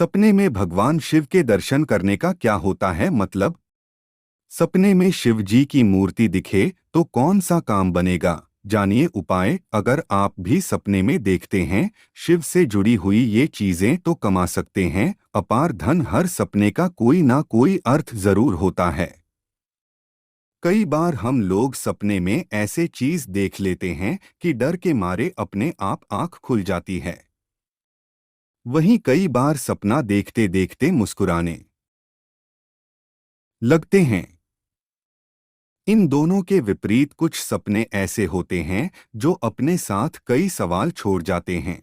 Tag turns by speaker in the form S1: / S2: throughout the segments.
S1: सपने में भगवान शिव के दर्शन करने का क्या होता है मतलब? सपने में शिव जी की मूर्ति दिखे तो कौन सा काम बनेगा? जानिए उपाय। अगर आप भी सपने में देखते हैं शिव से जुड़ी हुई ये चीजें तो कमा सकते हैं अपार धन। हर सपने का कोई ना कोई अर्थ जरूर होता है। कई बार हम लोग सपने में ऐसे चीज देख लेते हैं कि डर के मारे अपने आप आंख खुल जाती है। वहीं कई बार सपना देखते देखते मुस्कुराने लगते हैं। इन दोनों के विपरीत कुछ सपने ऐसे होते हैं जो अपने साथ कई सवाल छोड़ जाते हैं।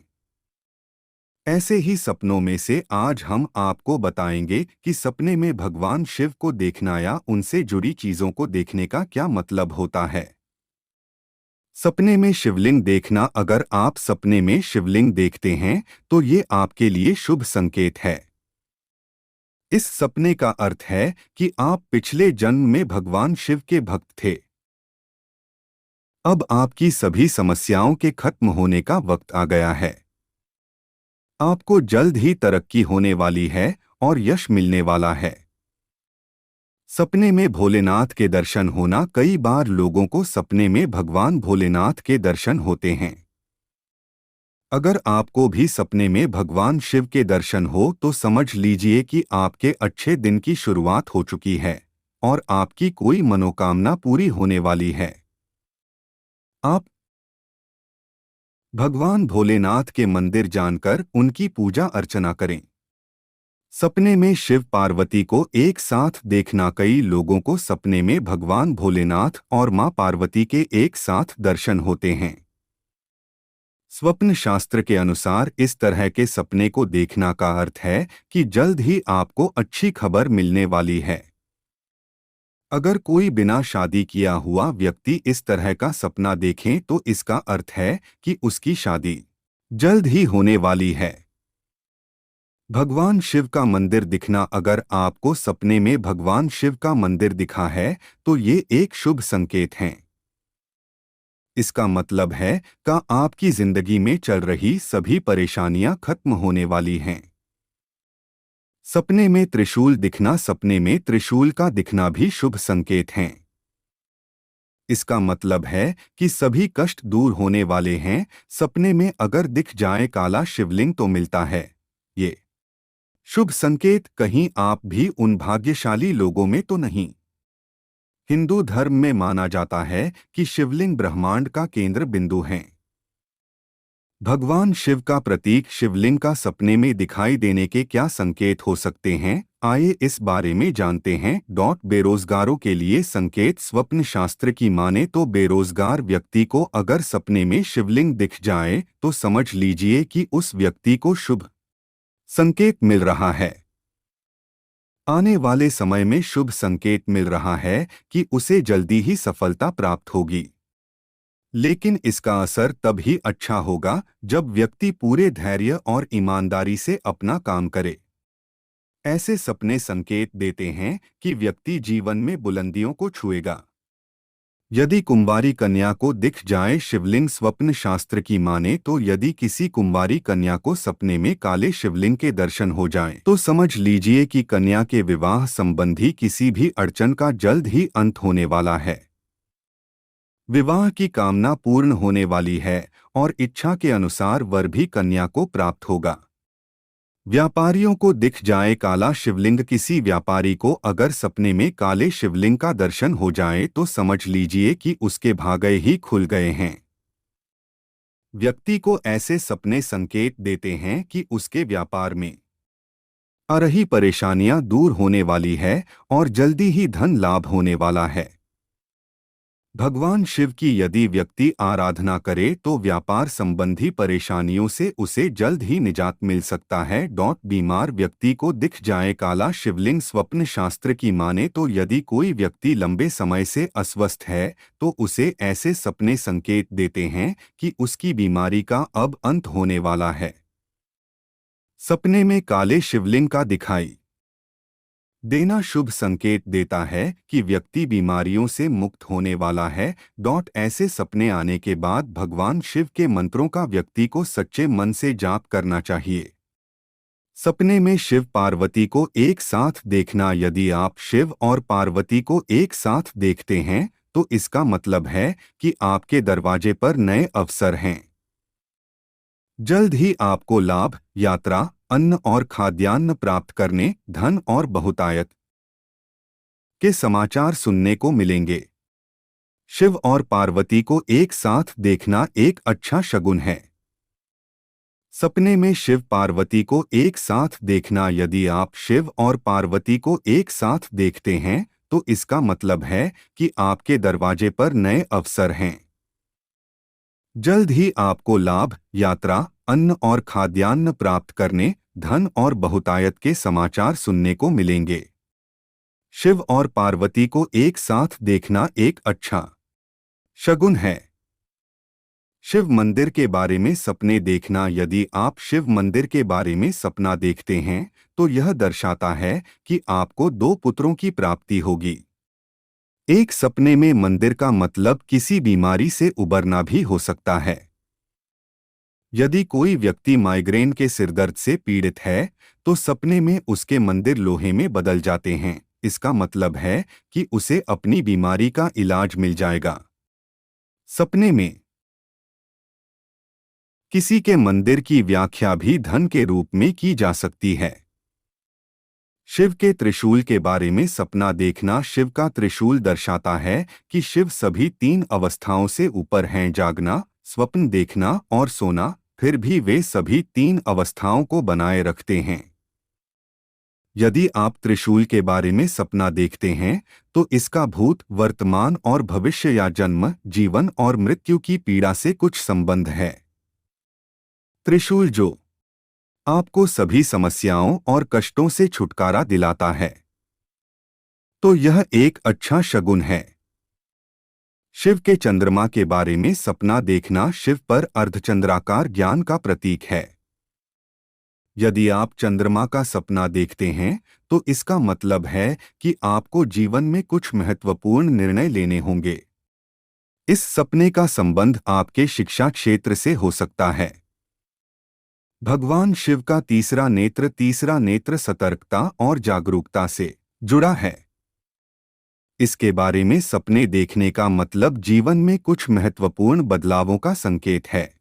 S1: ऐसे ही सपनों में से आज हम आपको बताएंगे कि सपने में भगवान शिव को देखना या उनसे जुड़ी चीजों को देखने का क्या मतलब होता है। सपने में शिवलिंग देखना। अगर आप सपने में शिवलिंग देखते हैं तो ये आपके लिए शुभ संकेत है। इस सपने का अर्थ है कि आप पिछले जन्म में भगवान शिव के भक्त थे। अब आपकी सभी समस्याओं के खत्म होने का वक्त आ गया है। आपको जल्द ही तरक्की होने वाली है और यश मिलने वाला है। सपने में भोलेनाथ के दर्शन होना। कई बार लोगों को सपने में भगवान भोलेनाथ के दर्शन होते हैं। अगर आपको भी सपने में भगवान शिव के दर्शन हो तो समझ लीजिए कि आपके अच्छे दिन की शुरुआत हो चुकी है और आपकी कोई मनोकामना पूरी होने वाली है। आप भगवान भोलेनाथ के मंदिर जानकर उनकी पूजा अर्चना करें। सपने में शिव पार्वती को एक साथ देखना। कई लोगों को सपने में भगवान भोलेनाथ और मां पार्वती के एक साथ दर्शन होते हैं। स्वप्न शास्त्र के अनुसार इस तरह के सपने को देखना का अर्थ है कि जल्द ही आपको अच्छी खबर मिलने वाली है। अगर कोई बिना शादी किया हुआ व्यक्ति इस तरह का सपना देखें तो इसका अर्थ है कि उसकी शादी जल्द ही होने वाली है। भगवान शिव का मंदिर दिखना। अगर आपको सपने में भगवान शिव का मंदिर दिखा है तो ये एक शुभ संकेत है। इसका मतलब है कि आपकी जिंदगी में चल रही सभी परेशानियां खत्म होने वाली हैं। सपने में त्रिशूल दिखना। सपने में त्रिशूल का दिखना भी शुभ संकेत है। इसका मतलब है कि सभी कष्ट दूर होने वाले हैं। सपने में अगर दिख जाए काला शिवलिंग तो मिलता है ये शुभ संकेत। कहीं आप भी उन भाग्यशाली लोगों में तो नहीं। हिंदू धर्म में माना जाता है कि शिवलिंग ब्रह्मांड का केंद्र बिंदु हैं। भगवान शिव का प्रतीक शिवलिंग का सपने में दिखाई देने के क्या संकेत हो सकते हैं, आइए इस बारे में जानते हैं। बेरोजगारों के लिए संकेत। स्वप्न शास्त्र की माने तो बेरोजगार व्यक्ति को अगर सपने में शिवलिंग दिख जाए तो समझ लीजिए कि उस व्यक्ति को शुभ संकेत मिल रहा है। आने वाले समय में शुभ संकेत मिल रहा है कि उसे जल्दी ही सफलता प्राप्त होगी। लेकिन इसका असर तब ही अच्छा होगा जब व्यक्ति पूरे धैर्य और ईमानदारी से अपना काम करे। ऐसे सपने संकेत देते हैं कि व्यक्ति जीवन में बुलंदियों को छुएगा। यदि कुंवारी कन्या को दिख जाए शिवलिंग। स्वप्न शास्त्र की माने तो यदि किसी कुंवारी कन्या को सपने में काले शिवलिंग के दर्शन हो जाएं, तो समझ लीजिए कि कन्या के विवाह संबंधी किसी भी अड़चन का जल्द ही अंत होने वाला है। विवाह की कामना पूर्ण होने वाली है और इच्छा के अनुसार वर भी कन्या को प्राप्त होगा। व्यापारियों को दिख जाए काला शिवलिंग। किसी व्यापारी को अगर सपने में काले शिवलिंग का दर्शन हो जाए तो समझ लीजिए कि उसके भाग्य ही खुल गए हैं। व्यक्ति को ऐसे सपने संकेत देते हैं कि उसके व्यापार में आ रही परेशानियां दूर होने वाली है और जल्दी ही धन लाभ होने वाला है। भगवान शिव की यदि व्यक्ति आराधना करे तो व्यापार संबंधी परेशानियों से उसे जल्द ही निजात मिल सकता है। बीमार व्यक्ति को दिख जाए काला शिवलिंग। स्वप्न शास्त्र की माने तो यदि कोई व्यक्ति लंबे समय से अस्वस्थ है तो उसे ऐसे सपने संकेत देते हैं कि उसकी बीमारी का अब अंत होने वाला है। सपने में काले शिवलिंग का दिखाई देना शुभ संकेत देता है कि व्यक्ति बीमारियों से मुक्त होने वाला है। ऐसे सपने आने के बाद भगवान शिव के मंत्रों का व्यक्ति को सच्चे मन से जाप करना चाहिए। सपने में शिव पार्वती को एक साथ देखना। यदि आप शिव और पार्वती को एक साथ देखते हैं तो इसका मतलब है कि आपके दरवाजे पर नए अवसर हैं। जल्द ही आपको लाभ, यात्रा, अन्न और खाद्यान्न प्राप्त करने, धन और बहुतायत के समाचार सुनने को मिलेंगे। शिव और पार्वती को एक साथ देखना एक अच्छा शगुन है। सपने में शिव पार्वती को एक साथ देखना। यदि आप शिव और पार्वती को एक साथ देखते हैं तो इसका मतलब है कि आपके दरवाजे पर नए अवसर हैं। जल्द ही आपको लाभ, यात्रा, अन्न और खाद्यान्न प्राप्त करने, धन और बहुतायत के समाचार सुनने को मिलेंगे। शिव और पार्वती को एक साथ देखना एक अच्छा शगुन है। शिव मंदिर के बारे में सपने देखना। यदि आप शिव मंदिर के बारे में सपना देखते हैं तो यह दर्शाता है कि आपको दो पुत्रों की प्राप्ति होगी। एक सपने में मंदिर का मतलब किसी बीमारी से उबरना भी हो सकता है। यदि कोई व्यक्ति माइग्रेन के सिरदर्द से पीड़ित है तो सपने में उसके मंदिर लोहे में बदल जाते हैं। इसका मतलब है कि उसे अपनी बीमारी का इलाज मिल जाएगा। सपने में किसी के मंदिर की व्याख्या भी धन के रूप में की जा सकती है। शिव के त्रिशूल के बारे में सपना देखना। शिव का त्रिशूल दर्शाता है कि शिव सभी तीन अवस्थाओं से ऊपर हैं: जागना, स्वप्न देखना और सोना। फिर भी वे सभी तीन अवस्थाओं को बनाए रखते हैं। यदि आप त्रिशूल के बारे में सपना देखते हैं तो इसका भूत, वर्तमान और भविष्य या जन्म, जीवन और मृत्यु की पीड़ा से कुछ संबंध है। त्रिशूल जो आपको सभी समस्याओं और कष्टों से छुटकारा दिलाता है, तो यह एक अच्छा शगुन है। शिव के चंद्रमा के बारे में सपना देखना। शिव पर अर्धचंद्राकार ज्ञान का प्रतीक है। यदि आप चंद्रमा का सपना देखते हैं तो इसका मतलब है कि आपको जीवन में कुछ महत्वपूर्ण निर्णय लेने होंगे। इस सपने का संबंध आपके शिक्षा क्षेत्र से हो सकता है। भगवान शिव का तीसरा नेत्र सतर्कता और जागरूकता से जुड़ा है। इसके बारे में सपने देखने का मतलब जीवन में कुछ महत्वपूर्ण बदलावों का संकेत है।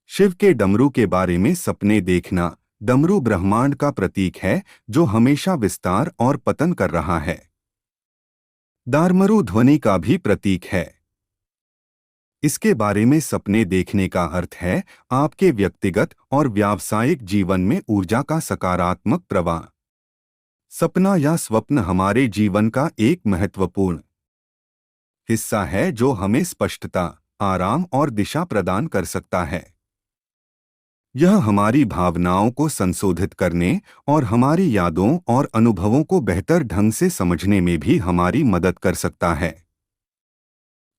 S1: शिव के डमरू के बारे में सपने देखना। डमरू ब्रह्मांड का प्रतीक है जो हमेशा विस्तार और पतन कर रहा है। दारमरू ध्वनि का भी प्रतीक है। इसके बारे में सपने देखने का अर्थ है आपके व्यक्तिगत और व्यावसायिक जीवन में ऊर्जा का सकारात्मक प्रवाह। सपना या स्वप्न हमारे जीवन का एक महत्वपूर्ण हिस्सा है जो हमें स्पष्टता, आराम और दिशा प्रदान कर सकता है। यह हमारी भावनाओं को संशोधित करने और हमारी यादों और अनुभवों को बेहतर ढंग से समझने में भी हमारी मदद कर सकता है।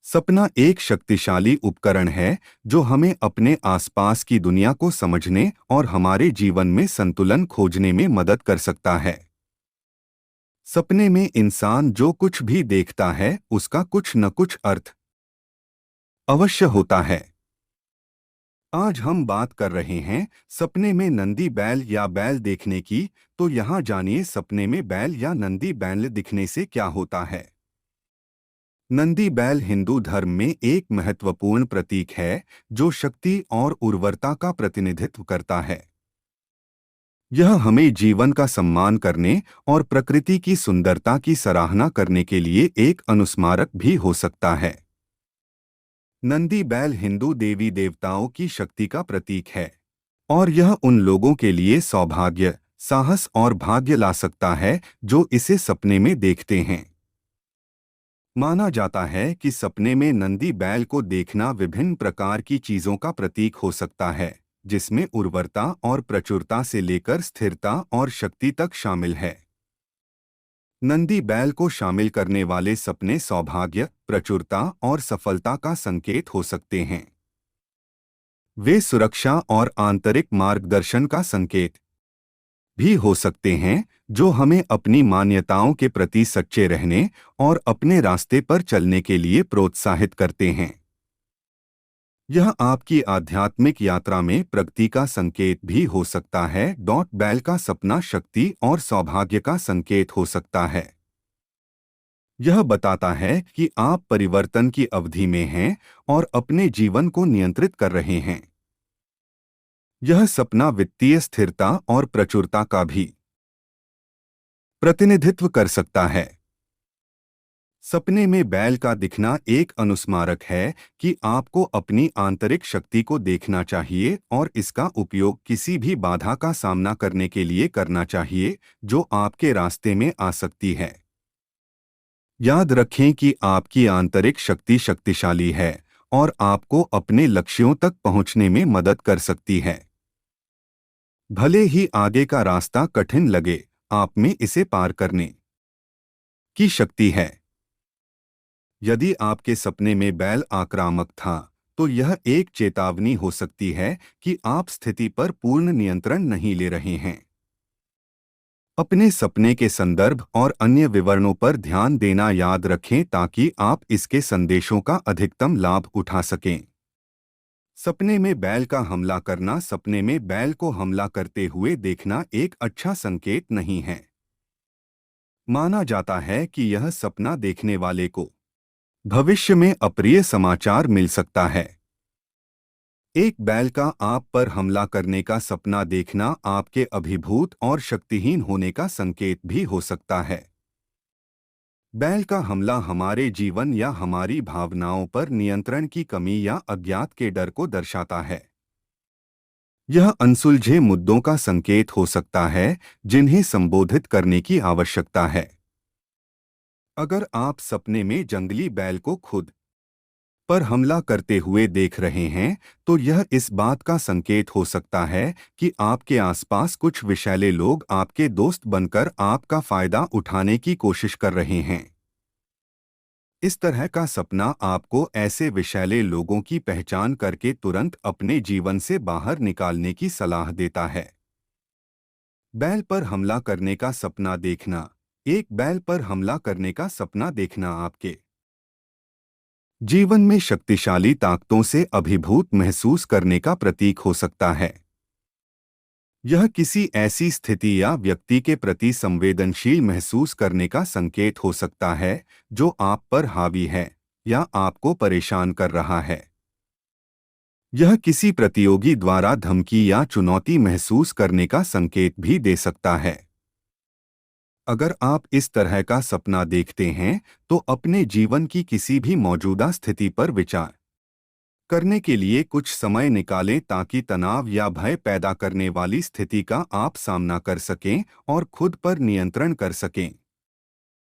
S1: सपना एक शक्तिशाली उपकरण है जो हमें अपने आसपास की दुनिया को समझने और हमारे जीवन में संतुलन खोजने में मदद कर सकता है। सपने में इंसान जो कुछ भी देखता है उसका कुछ न कुछ अर्थ अवश्य होता है। आज हम बात कर रहे हैं सपने में नंदी बैल या बैल देखने की, तो यहाँ जानिए सपने में बैल या नंदी बैल दिखने से क्या होता है। नंदी बैल हिंदू धर्म में एक महत्वपूर्ण प्रतीक है जो शक्ति और उर्वरता का प्रतिनिधित्व करता है। यह हमें जीवन का सम्मान करने और प्रकृति की सुंदरता की सराहना करने के लिए एक अनुस्मारक भी हो सकता है। नंदी बैल हिंदू देवी देवताओं की शक्ति का प्रतीक है और यह उन लोगों के लिए सौभाग्य, साहस और भाग्य ला सकता है जो इसे सपने में देखते हैं। माना जाता है कि सपने में नंदी बैल को देखना विभिन्न प्रकार की चीजों का प्रतीक हो सकता है, जिसमें उर्वरता और प्रचुरता से लेकर स्थिरता और शक्ति तक शामिल है। नंदी बैल को शामिल करने वाले सपने सौभाग्य, प्रचुरता और सफलता का संकेत हो सकते हैं। वे सुरक्षा और आंतरिक मार्गदर्शन का संकेत भी हो सकते हैं जो हमें अपनी मान्यताओं के प्रति सच्चे रहने और अपने रास्ते पर चलने के लिए प्रोत्साहित करते हैं। यह आपकी आध्यात्मिक यात्रा में प्रगति का संकेत भी हो सकता है। बैल का सपना शक्ति और सौभाग्य का संकेत हो सकता है। यह बताता है कि आप परिवर्तन की अवधि में हैं और अपने जीवन को नियंत्रित कर रहे हैं। यह सपना वित्तीय स्थिरता और प्रचुरता का भी प्रतिनिधित्व कर सकता है। सपने में बैल का दिखना एक अनुस्मारक है कि आपको अपनी आंतरिक शक्ति को देखना चाहिए और इसका उपयोग किसी भी बाधा का सामना करने के लिए करना चाहिए जो आपके रास्ते में आ सकती है। याद रखें कि आपकी आंतरिक शक्ति शक्तिशाली है और आपको अपने लक्ष्यों तक पहुंचने में मदद कर सकती है। भले ही आगे का रास्ता कठिन लगे, आप में इसे पार करने की शक्ति है। यदि आपके सपने में बैल आक्रामक था, तो यह एक चेतावनी हो सकती है कि आप स्थिति पर पूर्ण नियंत्रण नहीं ले रहे हैं। अपने सपने के संदर्भ और अन्य विवरणों पर ध्यान देना याद रखें ताकि आप इसके संदेशों का अधिकतम लाभ उठा सकें। सपने में बैल का हमला करना। सपने में बैल को हमला करते हुए देखना एक अच्छा संकेत नहीं है। माना जाता है कि यह सपना देखने वाले को भविष्य में अप्रिय समाचार मिल सकता है। एक बैल का आप पर हमला करने का सपना देखना आपके अभिभूत और शक्तिहीन होने का संकेत भी हो सकता है। बैल का हमला हमारे जीवन या हमारी भावनाओं पर नियंत्रण की कमी या अज्ञात के डर को दर्शाता है। यह अनसुलझे मुद्दों का संकेत हो सकता है जिन्हें संबोधित करने की आवश्यकता है। अगर आप सपने में जंगली बैल को खुद पर हमला करते हुए देख रहे हैं, तो यह इस बात का संकेत हो सकता है कि आपके आसपास कुछ विषैले लोग आपके दोस्त बनकर आपका फायदा उठाने की कोशिश कर रहे हैं। इस तरह का सपना आपको ऐसे विषैले लोगों की पहचान करके तुरंत अपने जीवन से बाहर निकालने की सलाह देता है। बैल पर हमला करने का सपना देखना। एक बैल पर हमला करने का सपना देखना आपके जीवन में शक्तिशाली ताकतों से अभिभूत महसूस करने का प्रतीक हो सकता है। यह किसी ऐसी स्थिति या व्यक्ति के प्रति संवेदनशील महसूस करने का संकेत हो सकता है जो आप पर हावी है या आपको परेशान कर रहा है। यह किसी प्रतियोगी द्वारा धमकी या चुनौती महसूस करने का संकेत भी दे सकता है। अगर आप इस तरह का सपना देखते हैं, तो अपने जीवन की किसी भी मौजूदा स्थिति पर विचार करने के लिए कुछ समय निकालें ताकि तनाव या भय पैदा करने वाली स्थिति का आप सामना कर सकें और खुद पर नियंत्रण कर सकें।